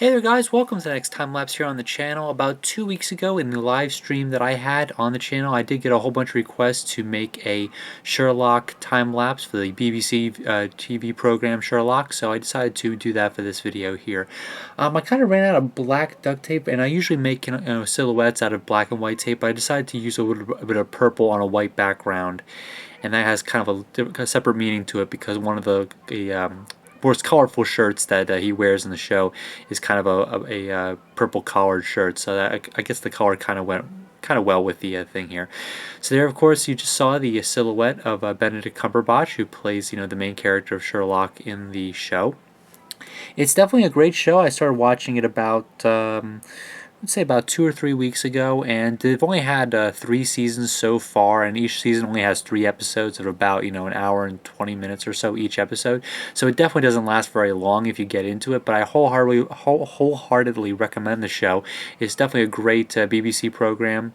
Hey there guys, welcome to the next time lapse here on the channel. About 2 weeks ago in the live stream that I had on the channel, I did get a whole bunch of requests to make a Sherlock time lapse for the BBC TV program Sherlock, so I decided to do that for this video here. I kind of ran out of black duct tape, and I usually make silhouettes out of black and white tape, but I decided to use a little bit of purple on a white background, and that has kind of a separate meaning to it because one of the most colorful shirts that he wears in the show is kind of a purple collared shirt, so that I guess the color kind of went kind of well with the thing here. So there, of course, you just saw the silhouette of Benedict Cumberbatch, who plays the main character of Sherlock in the show. It's definitely a great show. I started watching it about I'd say about 2 or 3 weeks ago, and they've only had 3 seasons so far, and each season only has 3 episodes of about an hour and 20 minutes or so each episode. So it definitely doesn't last very long if you get into it, but I wholeheartedly recommend the show. It's definitely a great BBC program.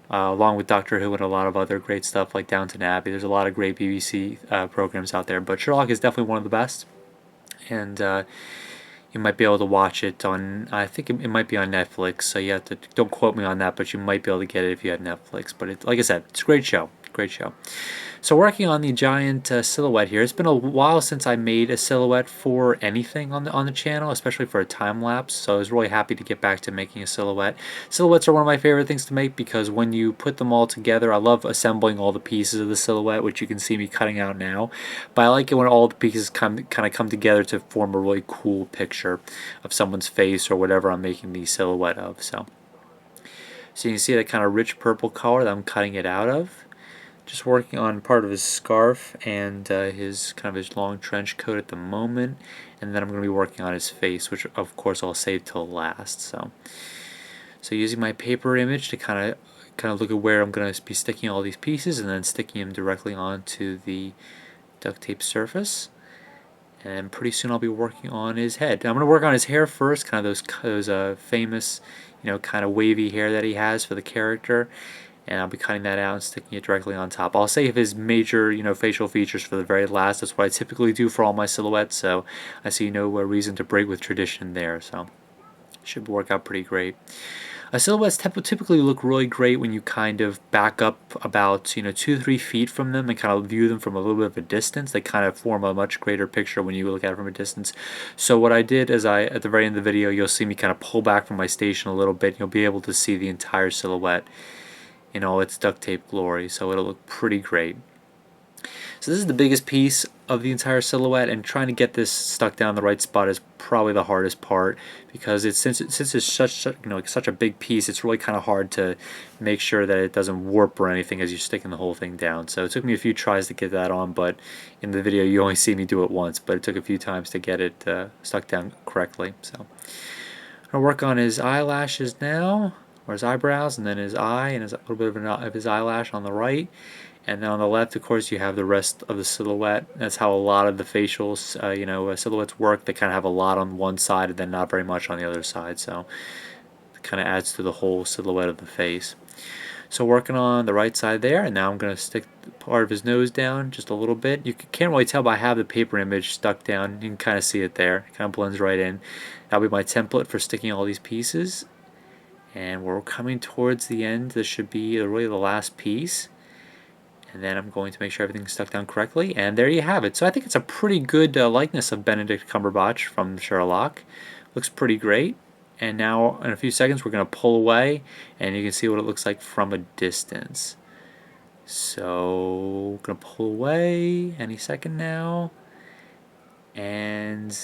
Along with Doctor Who and a lot of other great stuff like Downton Abbey. There's a lot of great BBC programs out there, but Sherlock is definitely one of the best. And you might be able to watch it on, I think it might be on Netflix, so you have to, don't quote me on that, but you might be able to get it if you have Netflix. But like I said, it's a great show. Great show. So working on the giant silhouette here. It's been a while since I made a silhouette for anything on the channel, especially for a time lapse. So I was really happy to get back to making a silhouette. Silhouettes are one of my favorite things to make because when you put them all together, I love assembling all the pieces of the silhouette, which you can see me cutting out now. But I like it when all the pieces kind of come together to form a really cool picture of someone's face or whatever I'm making the silhouette of. So you can see that kind of rich purple color that I'm cutting it out of. Just working on part of his scarf and his long trench coat at the moment, and then I'm going to be working on his face, which of course I'll save till last. So using my paper image to kind of look at where I'm going to be sticking all these pieces, and then sticking them directly onto the duct tape surface. And pretty soon I'll be working on his head. I'm going to work on his hair first, kind of those famous, kind of wavy hair that he has for the character. And I'll be cutting that out and sticking it directly on top. I'll save his major, facial features for the very last. That's what I typically do for all my silhouettes, so I see no reason to break with tradition there. So it should work out pretty great. Silhouettes typically look really great when you kind of back up about 2-3 feet from them and kind of view them from a little bit of a distance. They kind of form a much greater picture when you look at it from a distance. So what I did is at the very end of the video, you'll see me kind of pull back from my station a little bit. You'll be able to see the entire silhouette in all its duct tape glory, so it'll look pretty great. So this is the biggest piece of the entire silhouette, and trying to get this stuck down the right spot is probably the hardest part, because since it's such a big piece, it's really kind of hard to make sure that it doesn't warp or anything as you're sticking the whole thing down. So it took me a few tries to get that on, but in the video you only see me do it once, but it took a few times to get it stuck down correctly. So I'm going to work on his eyelashes now, or his eyebrows, and then his eye, and a little bit of his eyelash on the right. And then on the left, of course, you have the rest of the silhouette. That's how a lot of the facials, silhouettes work. They kind of have a lot on one side and then not very much on the other side. So it kind of adds to the whole silhouette of the face. So working on the right side there, and now I'm going to stick part of his nose down just a little bit. You can't really tell, but I have the paper image stuck down. You can kind of see it there. It kind of blends right in. That'll be my template for sticking all these pieces. And we're coming towards the end. This should be really the last piece. And then I'm going to make sure everything's stuck down correctly. And there you have it. So I think it's a pretty good likeness of Benedict Cumberbatch from Sherlock. Looks pretty great. And now in a few seconds we're going to pull away, and you can see what it looks like from a distance. So we're going to pull away any second now. And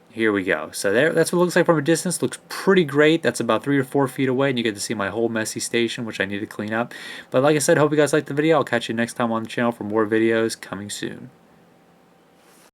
here we go. So that's what it looks like from a distance. Looks pretty great. That's about 3 or 4 feet away, and you get to see my whole messy station, which I need to clean up. But like I said, hope you guys liked the video. I'll catch you next time on the channel for more videos coming soon.